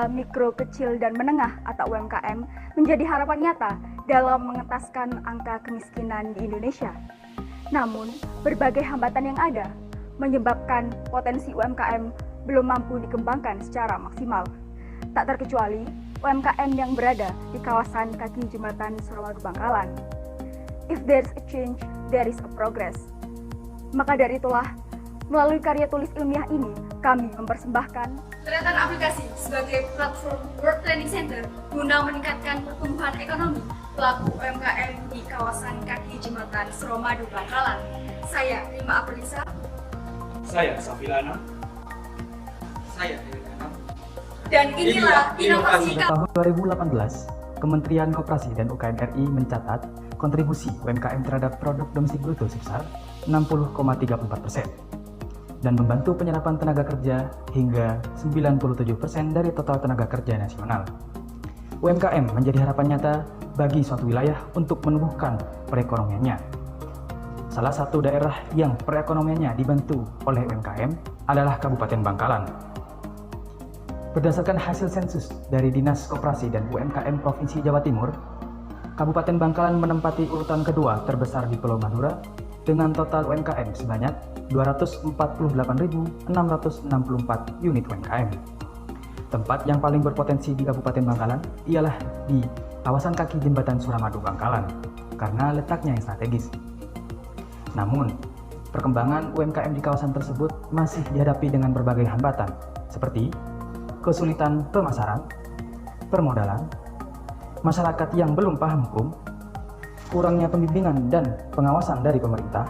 usaha mikro, kecil, dan menengah atau UMKM menjadi harapan nyata dalam mengentaskan angka kemiskinan di Indonesia. Namun, berbagai hambatan yang ada menyebabkan potensi UMKM belum mampu dikembangkan secara maksimal. Tak terkecuali UMKM yang berada di kawasan kaki jembatan Suramadu Bangkalan. If there's a change, there is a progress. Maka dari itulah, melalui karya tulis ilmiah ini, kami mempersembahkan Tretan Aplikasi sebagai platform World Training Center guna meningkatkan pertumbuhan ekonomi pelaku UMKM di kawasan kaki jembatan Suramadu Bangkalan. Saya Rima Aprilisa. Saya Safilana. Saya Irina. Dan inilah inovasi Tahun 2018, Kementerian Koperasi dan UKM RI mencatat kontribusi UMKM terhadap produk domestik bruto sebesar 60,34% dan membantu penyerapan tenaga kerja hingga 97% dari total tenaga kerja nasional. UMKM menjadi harapan nyata bagi suatu wilayah untuk menumbuhkan perekonomiannya. Salah satu daerah yang perekonomiannya dibantu oleh UMKM adalah Kabupaten Bangkalan. Berdasarkan hasil sensus dari Dinas Koperasi dan UMKM Provinsi Jawa Timur, Kabupaten Bangkalan menempati urutan kedua terbesar di Pulau Madura dengan total UMKM sebanyak 248.664 unit UMKM. Tempat yang paling berpotensi di Kabupaten Bangkalan ialah di kawasan kaki jembatan Suramadu Bangkalan karena letaknya yang strategis. Namun, perkembangan UMKM di kawasan tersebut masih dihadapi dengan berbagai hambatan seperti kesulitan pemasaran, permodalan, masyarakat yang belum paham hukum, kurangnya pembimbingan dan pengawasan dari pemerintah,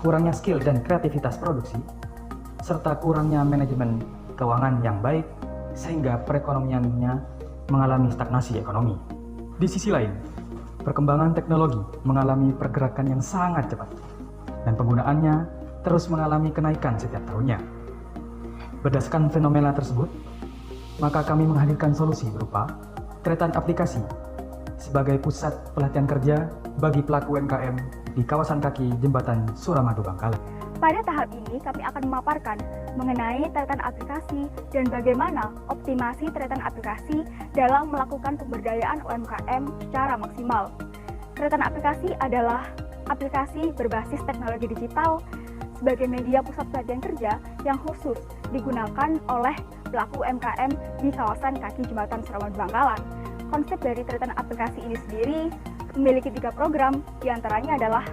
kurangnya skill dan kreativitas produksi, serta kurangnya manajemen keuangan yang baik sehingga perekonomiannya mengalami stagnasi ekonomi. Di sisi lain, perkembangan teknologi mengalami pergerakan yang sangat cepat dan penggunaannya terus mengalami kenaikan setiap tahunnya. Berdasarkan fenomena tersebut, maka kami menghadirkan solusi berupa Tretan Aplikasi sebagai pusat pelatihan kerja bagi pelaku UMKM di kawasan kaki jembatan Suramadu Bangkalan. Pada tahap ini, kami akan memaparkan mengenai Tretan Aplikasi dan bagaimana optimasi Tretan Aplikasi dalam melakukan pemberdayaan UMKM secara maksimal. Tretan Aplikasi adalah aplikasi berbasis teknologi digital sebagai media pusat pelatihan kerja yang khusus digunakan oleh pelaku UMKM di kawasan kaki jembatan Suramadu Bangkalan. Konsep dari Tretan Aplikasi ini sendiri memiliki 3 program, diantaranya adalah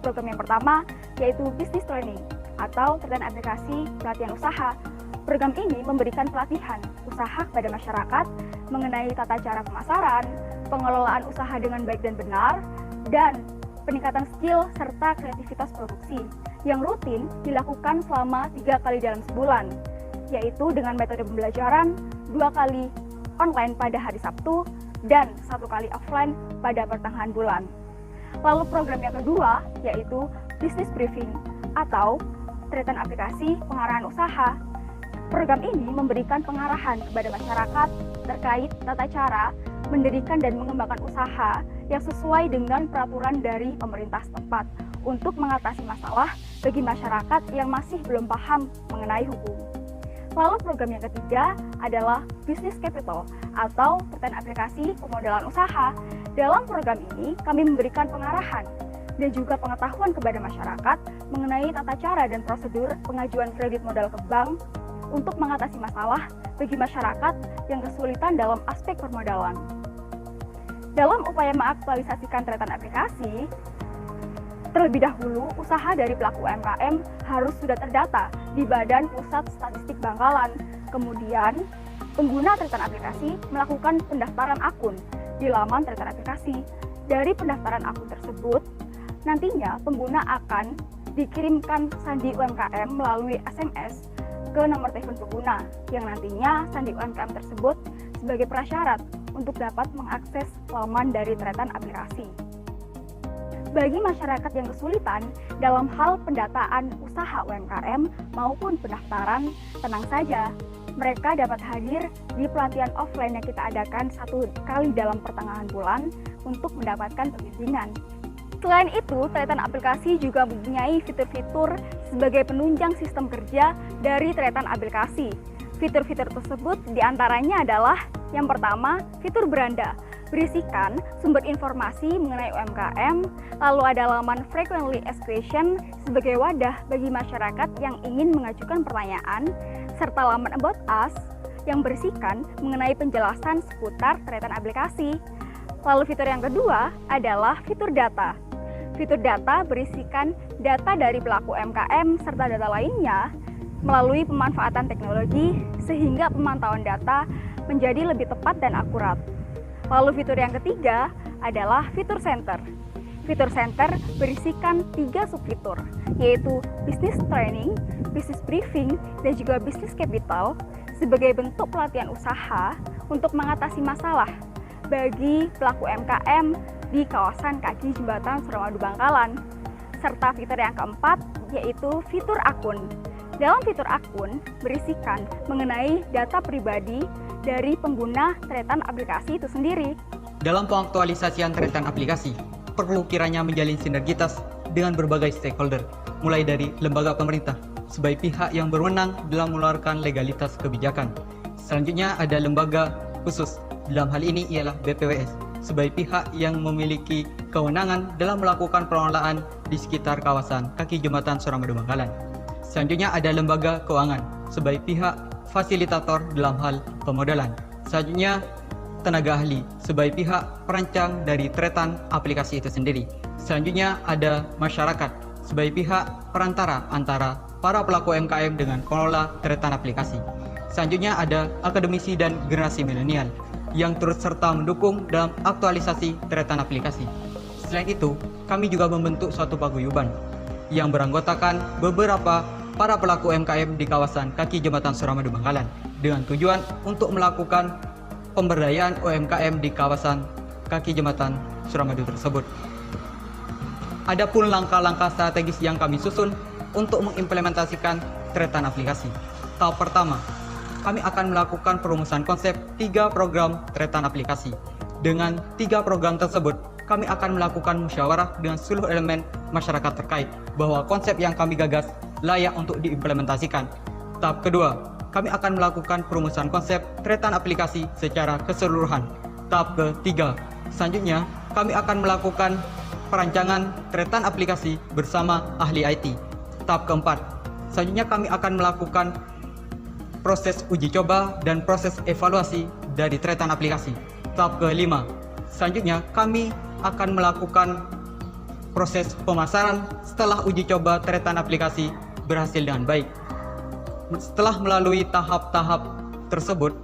program yang pertama yaitu Business Training atau Tretan Aplikasi Pelatihan Usaha. Program ini memberikan pelatihan usaha kepada masyarakat mengenai tata cara pemasaran, pengelolaan usaha dengan baik dan benar, dan peningkatan skill serta kreativitas produksi yang rutin dilakukan selama 3 kali dalam sebulan, yaitu dengan metode pembelajaran 2 kali online pada hari Sabtu dan 1 kali offline pada pertengahan bulan. Lalu program yang kedua yaitu Business Briefing atau Tretan Aplikasi Pengarahan Usaha. Program ini memberikan pengarahan kepada masyarakat terkait tata cara mendirikan dan mengembangkan usaha yang sesuai dengan peraturan dari pemerintah setempat untuk mengatasi masalah bagi masyarakat yang masih belum paham mengenai hukum. Lalu program yang ketiga adalah Business Capital atau Tretan Aplikasi Pemodalan Usaha. Dalam program ini kami memberikan pengarahan dan juga pengetahuan kepada masyarakat mengenai tata cara dan prosedur pengajuan kredit modal ke bank untuk mengatasi masalah bagi masyarakat yang kesulitan dalam aspek permodalan. Dalam upaya mengaktualisasikan Tretan Aplikasi, terlebih dahulu usaha dari pelaku UMKM harus sudah terdata di Badan Pusat Statistik Bangkalan. Kemudian, pengguna Tretan Aplikasi melakukan pendaftaran akun di laman Tretan Aplikasi. Dari pendaftaran akun tersebut, nantinya pengguna akan dikirimkan sandi UMKM melalui SMS ke nomor telepon pengguna, yang nantinya sandi UMKM tersebut sebagai prasyarat untuk dapat mengakses laman dari Tretan Aplikasi. Bagi masyarakat yang kesulitan dalam hal pendataan usaha UMKM maupun pendaftaran, tenang saja, mereka dapat hadir di pelatihan offline yang kita adakan 1 kali dalam pertengahan bulan untuk mendapatkan pembimbingan. Selain itu, Tretan Aplikasi juga mempunyai fitur-fitur sebagai penunjang sistem kerja dari Tretan Aplikasi. Fitur-fitur tersebut diantaranya adalah yang pertama, fitur beranda, berisikan sumber informasi mengenai UMKM, lalu ada laman frequently asked question sebagai wadah bagi masyarakat yang ingin mengajukan pertanyaan, serta laman about us yang berisikan mengenai penjelasan seputar tretan aplikasi. Lalu fitur yang kedua adalah fitur data. Fitur data berisikan data dari pelaku UMKM serta data lainnya melalui pemanfaatan teknologi sehingga pemantauan data menjadi lebih tepat dan akurat. Lalu fitur yang ketiga adalah fitur center. Fitur center berisikan 3 subfitur, yaitu business training, business briefing, dan juga business capital sebagai bentuk pelatihan usaha untuk mengatasi masalah bagi pelaku UMKM di kawasan kaki jembatan Suramadu Bangkalan. Serta fitur yang keempat yaitu fitur akun. Dalam fitur akun berisikan mengenai data pribadi dari pengguna tretan aplikasi itu sendiri. Dalam pengaktualisasian tretan aplikasi, perlu kiranya menjalin sinergitas dengan berbagai stakeholder, mulai dari lembaga pemerintah sebagai pihak yang berwenang dalam mengeluarkan legalitas kebijakan. Selanjutnya ada lembaga khusus, dalam hal ini ialah BPWS, sebagai pihak yang memiliki kewenangan dalam melakukan pengelolaan di sekitar kawasan kaki jembatan Suramadu Bangkalan. Selanjutnya ada lembaga keuangan sebagai pihak fasilitator dalam hal pemodalan. Selanjutnya tenaga ahli sebagai pihak perancang dari tretan aplikasi itu sendiri. Selanjutnya ada masyarakat sebagai pihak perantara antara para pelaku UMKM dengan pengelola tretan aplikasi. Selanjutnya ada akademisi dan generasi milenial yang turut serta mendukung dalam aktualisasi tretan aplikasi. Selain itu, kami juga membentuk suatu paguyuban yang beranggotakan beberapa para pelaku UMKM di kawasan kaki jembatan Suramadu Bangkalan dengan tujuan untuk melakukan pemberdayaan UMKM di kawasan kaki jembatan Suramadu tersebut. Adapun langkah-langkah strategis yang kami susun untuk mengimplementasikan tretan aplikasi. Tahap pertama, kami akan melakukan perumusan konsep 3 program tretan aplikasi. Dengan 3 program tersebut, kami akan melakukan musyawarah dengan seluruh elemen masyarakat terkait bahwa konsep yang kami gagas layak untuk diimplementasikan. Tahap kedua, kami akan melakukan perumusan konsep tretan aplikasi secara keseluruhan. Tahap ketiga, selanjutnya kami akan melakukan perancangan tretan aplikasi bersama ahli IT. Tahap keempat, selanjutnya kami akan melakukan proses uji coba dan proses evaluasi dari tretan aplikasi. Tahap kelima, selanjutnya kami akan melakukan proses pemasaran setelah uji coba tretan aplikasi berhasil dengan baik. Setelah melalui tahap-tahap tersebut,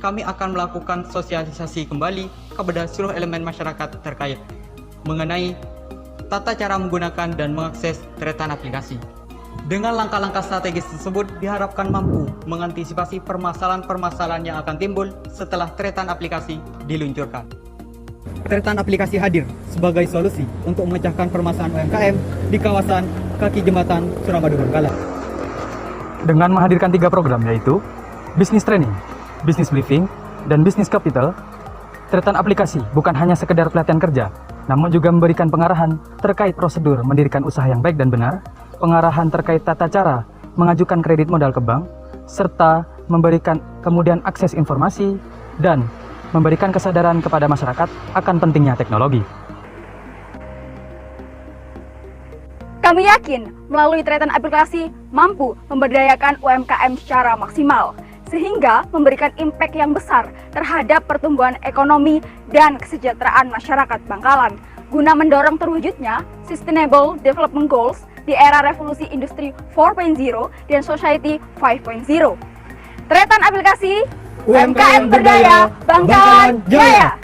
kami akan melakukan sosialisasi kembali kepada seluruh elemen masyarakat terkait mengenai tata cara menggunakan dan mengakses tretan aplikasi. Dengan langkah-langkah strategis tersebut diharapkan mampu mengantisipasi permasalahan-permasalahan yang akan timbul setelah tretan aplikasi diluncurkan. Tretan aplikasi hadir sebagai solusi untuk memecahkan permasalahan UMKM di kawasan kaki jembatan Suramadu Bangkalan. Dengan menghadirkan 3 program yaitu Business Training, Business Briefing, dan Business Capital, tretan aplikasi bukan hanya sekedar pelatihan kerja, namun juga memberikan pengarahan terkait prosedur mendirikan usaha yang baik dan benar, pengarahan terkait tata cara mengajukan kredit modal ke bank, serta memberikan kemudian akses informasi dan memberikan kesadaran kepada masyarakat akan pentingnya teknologi. Kami yakin melalui tretan aplikasi mampu memberdayakan UMKM secara maksimal, sehingga memberikan impact yang besar terhadap pertumbuhan ekonomi dan kesejahteraan masyarakat Bangkalan, guna mendorong terwujudnya Sustainable Development Goals di era revolusi industri 4.0 dan society 5.0. Tretan aplikasi UMKM berdaya, Bangkalan Jaya!